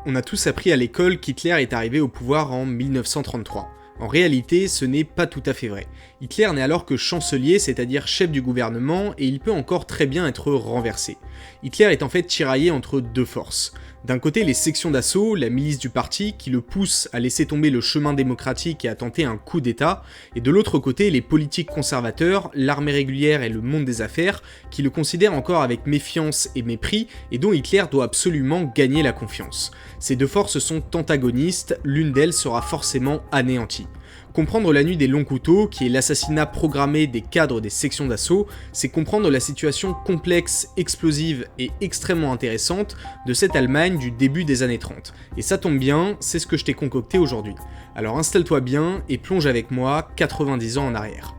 On a tous appris à l'école qu'Hitler est arrivé au pouvoir en 1933. En réalité, ce n'est pas tout à fait vrai. Hitler n'est alors que chancelier, c'est-à-dire chef du gouvernement, et il peut encore très bien être renversé. Hitler est en fait tiraillé entre deux forces. D'un côté, les sections d'assaut, la milice du parti, qui le poussent à laisser tomber le chemin démocratique et à tenter un coup d'État, et de l'autre côté, les politiques conservateurs, l'armée régulière et le monde des affaires, qui le considèrent encore avec méfiance et mépris, et dont Hitler doit absolument gagner la confiance. Ces deux forces sont antagonistes, l'une d'elles sera forcément anéantie. Comprendre la nuit des longs couteaux, qui est l'assassinat programmé des cadres des sections d'assaut, c'est comprendre la situation complexe, explosive et extrêmement intéressante de cette Allemagne du début des années 30. Et ça tombe bien, c'est ce que je t'ai concocté aujourd'hui. Alors installe-toi bien et plonge avec moi 90 ans en arrière.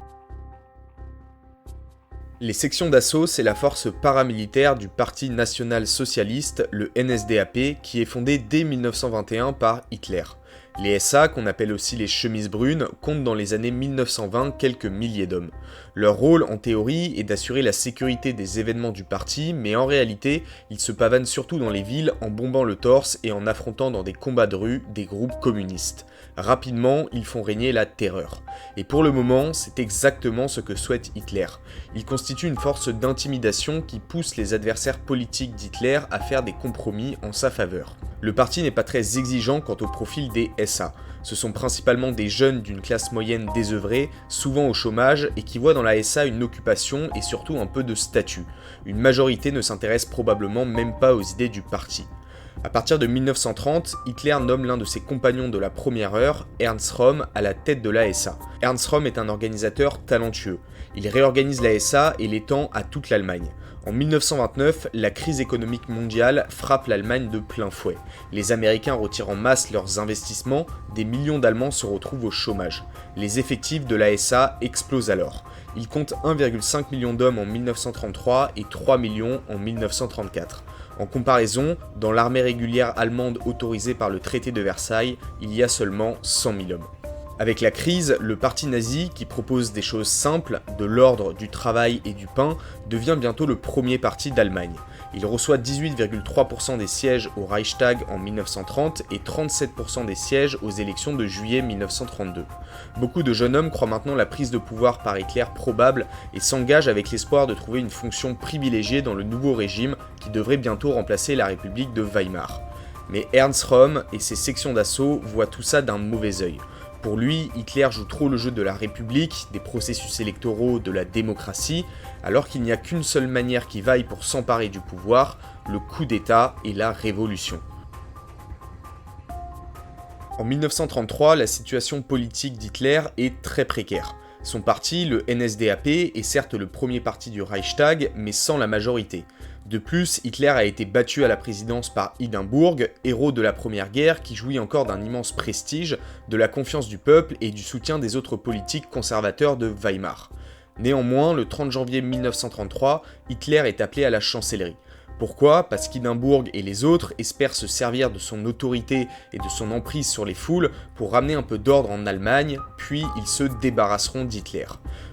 Les sections d'assaut, c'est la force paramilitaire du Parti national-socialiste, le NSDAP, qui est fondé dès 1921 par Hitler. Les SA, qu'on appelle aussi les chemises brunes, comptent dans les années 1920 quelques milliers d'hommes. Leur rôle, en théorie, est d'assurer la sécurité des événements du parti, mais en réalité, ils se pavanent surtout dans les villes en bombant le torse et en affrontant dans des combats de rue des groupes communistes. Rapidement, ils font régner la terreur. Et pour le moment, c'est exactement ce que souhaite Hitler. Il constitue une force d'intimidation qui pousse les adversaires politiques d'Hitler à faire des compromis en sa faveur. Le parti n'est pas très exigeant quant au profil des SA. Ce sont principalement des jeunes d'une classe moyenne désœuvrée, souvent au chômage, et qui voient dans la SA une occupation et surtout un peu de statut. Une majorité ne s'intéresse probablement même pas aux idées du parti. À partir de 1930, Hitler nomme l'un de ses compagnons de la première heure, Ernst Röhm, à la tête de l'ASA. Ernst Röhm est un organisateur talentueux. Il réorganise l'ASA et l'étend à toute l'Allemagne. En 1929, la crise économique mondiale frappe l'Allemagne de plein fouet. Les Américains retirent en masse leurs investissements, des millions d'Allemands se retrouvent au chômage. Les effectifs de l'ASA explosent alors. Il compte 1,5 million d'hommes en 1933 et 3 millions en 1934. En comparaison, dans l'armée régulière allemande autorisée par le traité de Versailles, il y a seulement 100 000 hommes. Avec la crise, le parti nazi, qui propose des choses simples, de l'ordre, du travail et du pain, devient bientôt le premier parti d'Allemagne. Il reçoit 18,3% des sièges au Reichstag en 1930 et 37% des sièges aux élections de juillet 1932. Beaucoup de jeunes hommes croient maintenant la prise de pouvoir par Hitler probable et s'engagent avec l'espoir de trouver une fonction privilégiée dans le nouveau régime qui devrait bientôt remplacer la République de Weimar. Mais Ernst Röhm et ses sections d'assaut voient tout ça d'un mauvais œil. Pour lui, Hitler joue trop le jeu de la République, des processus électoraux, de la démocratie, alors qu'il n'y a qu'une seule manière qui vaille pour s'emparer du pouvoir, le coup d'État et la révolution. En 1933, la situation politique d'Hitler est très précaire. Son parti, le NSDAP, est certes le premier parti du Reichstag, mais sans la majorité. De plus, Hitler a été battu à la présidence par Hindenburg, héros de la Première Guerre qui jouit encore d'un immense prestige, de la confiance du peuple et du soutien des autres politiques conservateurs de Weimar. Néanmoins, le 30 janvier 1933, Hitler est appelé à la chancellerie. Pourquoi ? Parce qu'Hindenburg et les autres espèrent se servir de son autorité et de son emprise sur les foules pour ramener un peu d'ordre en Allemagne, puis ils se débarrasseront d'Hitler.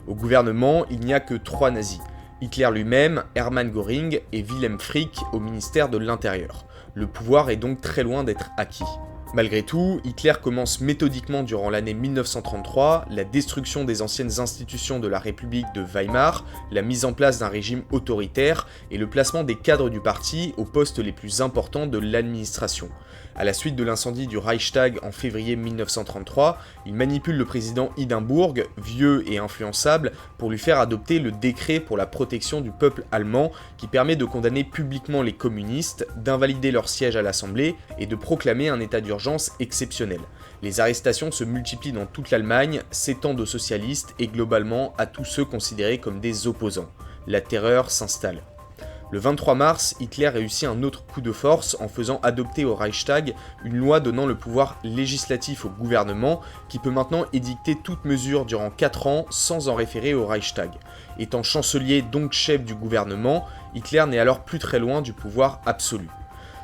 Au gouvernement, il n'y a que 3 nazis. Hitler lui-même, Hermann Göring et Wilhelm Frick au ministère de l'Intérieur. Le pouvoir est donc très loin d'être acquis. Malgré tout, Hitler commence méthodiquement durant l'année 1933 la destruction des anciennes institutions de la République de Weimar, la mise en place d'un régime autoritaire et le placement des cadres du parti aux postes les plus importants de l'administration. À la suite de l'incendie du Reichstag en février 1933, il manipule le président Hindenburg, vieux et influençable, pour lui faire adopter le décret pour la protection du peuple allemand qui permet de condamner publiquement les communistes, d'invalider leur siège à l'Assemblée et de proclamer un état d'urgence exceptionnel. Les arrestations se multiplient dans toute l'Allemagne, s'étendent aux socialistes et globalement à tous ceux considérés comme des opposants. La terreur s'installe. Le 23 mars, Hitler réussit un autre coup de force en faisant adopter au Reichstag une loi donnant le pouvoir législatif au gouvernement qui peut maintenant édicter toute mesure durant 4 ans sans en référer au Reichstag. Étant chancelier donc chef du gouvernement, Hitler n'est alors plus très loin du pouvoir absolu.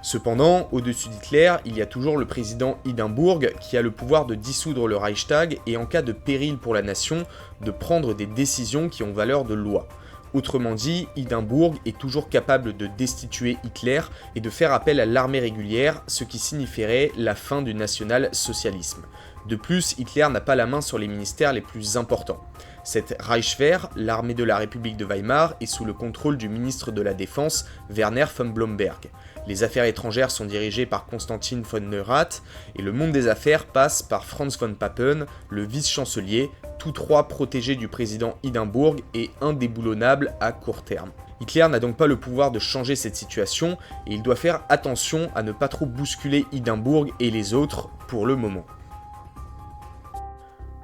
Cependant, au-dessus d'Hitler, il y a toujours le président Hindenburg qui a le pouvoir de dissoudre le Reichstag et en cas de péril pour la nation, de prendre des décisions qui ont valeur de loi. Autrement dit, Hindenburg est toujours capable de destituer Hitler et de faire appel à l'armée régulière, ce qui signifierait la fin du national-socialisme. De plus, Hitler n'a pas la main sur les ministères les plus importants. Cette Reichswehr, l'armée de la République de Weimar, est sous le contrôle du ministre de la Défense, Werner von Blomberg. Les affaires étrangères sont dirigées par Konstantin von Neurath, et le monde des affaires passe par Franz von Papen, le vice-chancelier, tous trois protégés du président Hindenburg et indéboulonnables à court terme. Hitler n'a donc pas le pouvoir de changer cette situation, et il doit faire attention à ne pas trop bousculer Hindenburg et les autres pour le moment.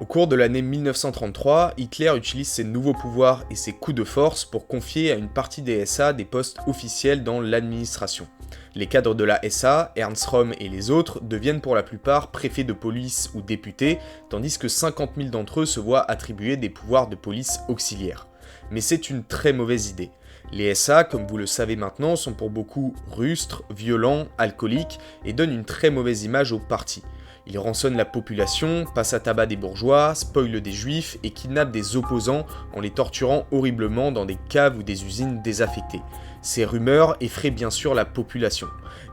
Au cours de l'année 1933, Hitler utilise ses nouveaux pouvoirs et ses coups de force pour confier à une partie des SA des postes officiels dans l'administration. Les cadres de la SA, Ernst Röhm et les autres, deviennent pour la plupart préfets de police ou députés, tandis que 50 000 d'entre eux se voient attribuer des pouvoirs de police auxiliaires. Mais c'est une très mauvaise idée. Les SA, comme vous le savez maintenant, sont pour beaucoup rustres, violents, alcooliques et donnent une très mauvaise image au parti. Ils rançonnent la population, passent à tabac des bourgeois, spoilent des juifs et kidnappent des opposants en les torturant horriblement dans des caves ou des usines désaffectées. Ces rumeurs effraient bien sûr la population.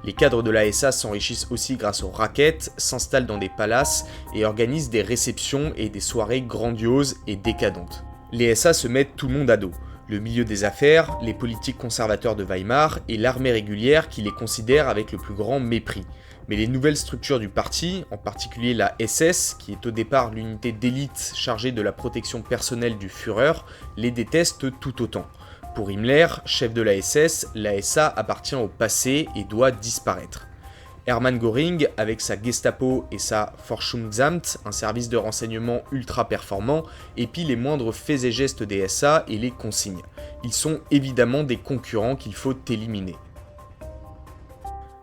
Les cadres de la SA s'enrichissent aussi grâce aux rackets, s'installent dans des palaces et organisent des réceptions et des soirées grandioses et décadentes. Les SA se mettent tout le monde à dos. Le milieu des affaires, les politiques conservateurs de Weimar et l'armée régulière qui les considèrent avec le plus grand mépris. Mais les nouvelles structures du parti, en particulier la SS, qui est au départ l'unité d'élite chargée de la protection personnelle du Führer, les détestent tout autant. Pour Himmler, chef de la SA appartient au passé et doit disparaître. Hermann Göring, avec sa Gestapo et sa Forschungsamt, un service de renseignement ultra performant, épie les moindres faits et gestes des SA et les consigne. Ils sont évidemment des concurrents qu'il faut éliminer.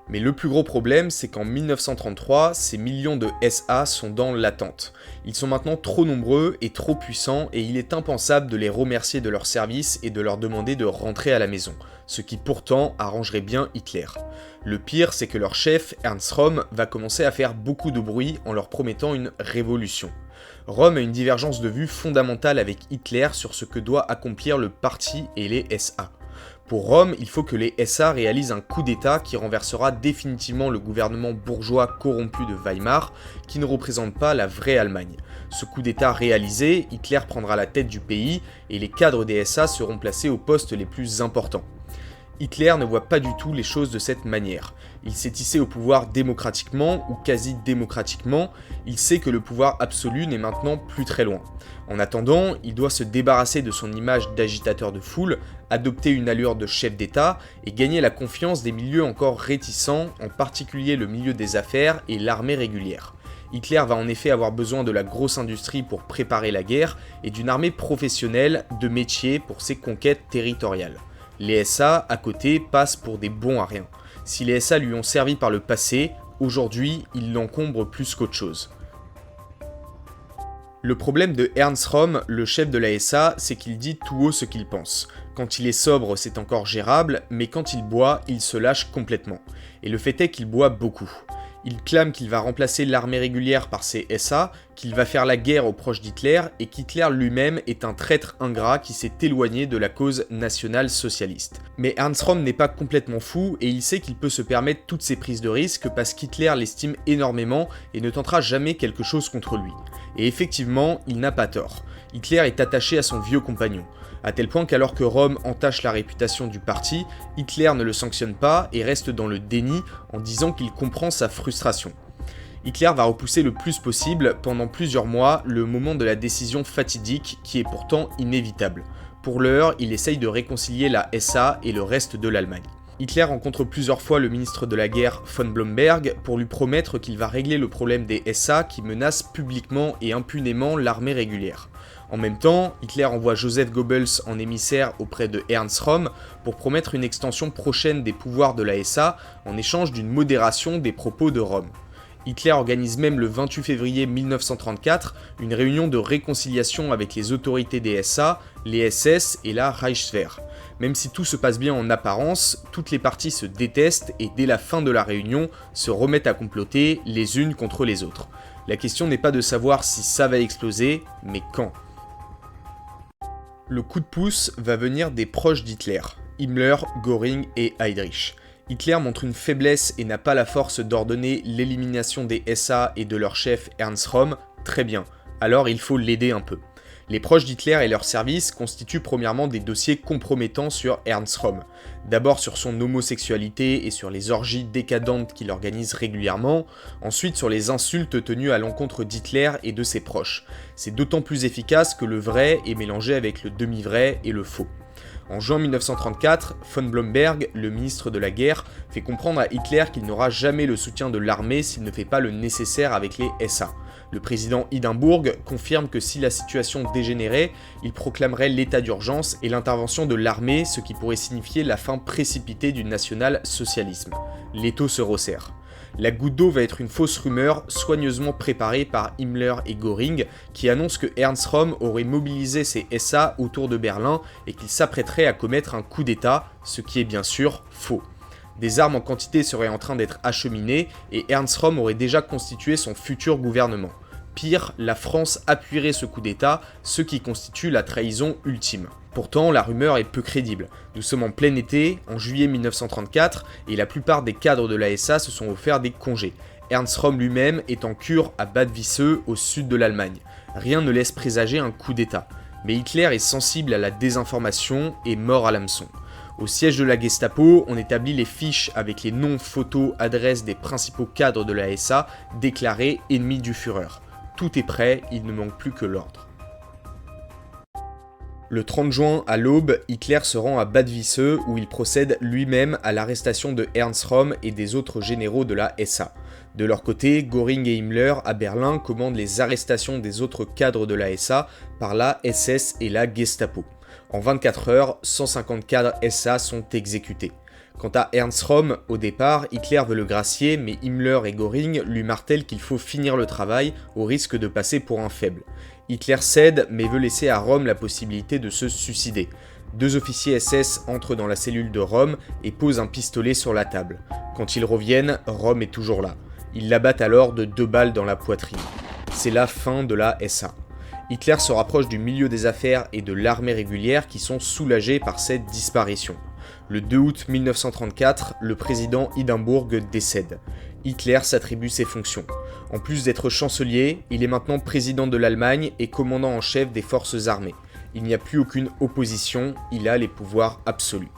Mais le plus gros problème, c'est qu'en 1933, ces millions de SA sont dans l'attente. Ils sont maintenant trop nombreux et trop puissants et il est impensable de les remercier de leur service et de leur demander de rentrer à la maison, ce qui pourtant arrangerait bien Hitler. Le pire, c'est que leur chef, Ernst Röhm, va commencer à faire beaucoup de bruit en leur promettant une révolution. Röhm a une divergence de vue fondamentale avec Hitler sur ce que doit accomplir le parti et les SA. Pour Röhm, il faut que les SA réalisent un coup d'État qui renversera définitivement le gouvernement bourgeois corrompu de Weimar, qui ne représente pas la vraie Allemagne. Ce coup d'État réalisé, Hitler prendra la tête du pays et les cadres des SA seront placés aux postes les plus importants. Hitler ne voit pas du tout les choses de cette manière. Il s'est hissé au pouvoir démocratiquement ou quasi démocratiquement, il sait que le pouvoir absolu n'est maintenant plus très loin. En attendant, il doit se débarrasser de son image d'agitateur de foule, adopter une allure de chef d'État et gagner la confiance des milieux encore réticents, en particulier le milieu des affaires et l'armée régulière. Hitler va en effet avoir besoin de la grosse industrie pour préparer la guerre et d'une armée professionnelle de métier pour ses conquêtes territoriales. Les SA, à côté, passent pour des bons à rien. Si les SA lui ont servi par le passé, aujourd'hui, ils l'encombrent plus qu'autre chose. Le problème de Ernst Röhm, le chef de la SA, c'est qu'il dit tout haut ce qu'il pense. Quand il est sobre, c'est encore gérable, mais quand il boit, il se lâche complètement. Et le fait est qu'il boit beaucoup. Il clame qu'il va remplacer l'armée régulière par ses SA, qu'il va faire la guerre aux proches d'Hitler et qu'Hitler lui-même est un traître ingrat qui s'est éloigné de la cause nationale-socialiste. Mais Ernst Röhm n'est pas complètement fou et il sait qu'il peut se permettre toutes ces prises de risques parce qu'Hitler l'estime énormément et ne tentera jamais quelque chose contre lui. Et effectivement, il n'a pas tort. Hitler est attaché à son vieux compagnon. À tel point qu'alors que Röhm entache la réputation du parti, Hitler ne le sanctionne pas et reste dans le déni en disant qu'il comprend sa frustration. Hitler va repousser le plus possible, pendant plusieurs mois, le moment de la décision fatidique qui est pourtant inévitable. Pour l'heure, il essaye de réconcilier la SA et le reste de l'Allemagne. Hitler rencontre plusieurs fois le ministre de la guerre von Blomberg pour lui promettre qu'il va régler le problème des SA qui menacent publiquement et impunément l'armée régulière. En même temps, Hitler envoie Joseph Goebbels en émissaire auprès de Ernst Röhm pour promettre une extension prochaine des pouvoirs de la SA en échange d'une modération des propos de Röhm. Hitler organise même le 28 février 1934 une réunion de réconciliation avec les autorités des SA, les SS et la Reichswehr. Même si tout se passe bien en apparence, toutes les parties se détestent et dès la fin de la réunion se remettent à comploter les unes contre les autres. La question n'est pas de savoir si ça va exploser, mais quand. Le coup de pouce va venir des proches d'Hitler, Himmler, Göring et Heydrich. Hitler montre une faiblesse et n'a pas la force d'ordonner l'élimination des SA et de leur chef Ernst Röhm, très bien, alors il faut l'aider un peu. Les proches d'Hitler et leurs services constituent premièrement des dossiers compromettants sur Ernst Röhm. D'abord sur son homosexualité et sur les orgies décadentes qu'il organise régulièrement, ensuite sur les insultes tenues à l'encontre d'Hitler et de ses proches. C'est d'autant plus efficace que le vrai est mélangé avec le demi-vrai et le faux. En juin 1934, von Blomberg, le ministre de la guerre, fait comprendre à Hitler qu'il n'aura jamais le soutien de l'armée s'il ne fait pas le nécessaire avec les SA. Le président Hindenburg confirme que si la situation dégénérait, il proclamerait l'état d'urgence et l'intervention de l'armée, ce qui pourrait signifier la fin précipitée du national-socialisme. L'étau se resserre. La goutte d'eau va être une fausse rumeur soigneusement préparée par Himmler et Göring qui annonce que Ernst Röhm aurait mobilisé ses SA autour de Berlin et qu'il s'apprêterait à commettre un coup d'État, ce qui est bien sûr faux. Des armes en quantité seraient en train d'être acheminées et Ernst Röhm aurait déjà constitué son futur gouvernement. Pire, la France appuierait ce coup d'État, ce qui constitue la trahison ultime. Pourtant, la rumeur est peu crédible. Nous sommes en plein été, en juillet 1934, et la plupart des cadres de la SA se sont offerts des congés. Ernst Röhm lui-même est en cure à Bad Wisseux, au sud de l'Allemagne. Rien ne laisse présager un coup d'État. Mais Hitler est sensible à la désinformation et mord à l'hameçon. Au siège de la Gestapo, on établit les fiches avec les noms, photos, adresses des principaux cadres de la SA déclarés ennemis du Führer. Tout est prêt, il ne manque plus que l'ordre. Le 30 juin, à l'aube, Hitler se rend à Bad Wisseux où il procède lui-même à l'arrestation de Ernst Röhm et des autres généraux de la SA. De leur côté, Göring et Himmler, à Berlin, commandent les arrestations des autres cadres de la SA par la SS et la Gestapo. En 24 heures, 150 cadres SA sont exécutés. Quant à Ernst Röhm, au départ, Hitler veut le gracier, mais Himmler et Göring lui martèlent qu'il faut finir le travail au risque de passer pour un faible. Hitler cède, mais veut laisser à Röhm la possibilité de se suicider. 2 officiers SS entrent dans la cellule de Röhm et posent un pistolet sur la table. Quand ils reviennent, Röhm est toujours là. Ils l'abattent alors de 2 balles dans la poitrine. C'est la fin de la SA. Hitler se rapproche du milieu des affaires et de l'armée régulière qui sont soulagés par cette disparition. Le 2 août 1934, le président Hindenburg décède. Hitler s'attribue ses fonctions. En plus d'être chancelier, il est maintenant président de l'Allemagne et commandant en chef des forces armées. Il n'y a plus aucune opposition, il a les pouvoirs absolus.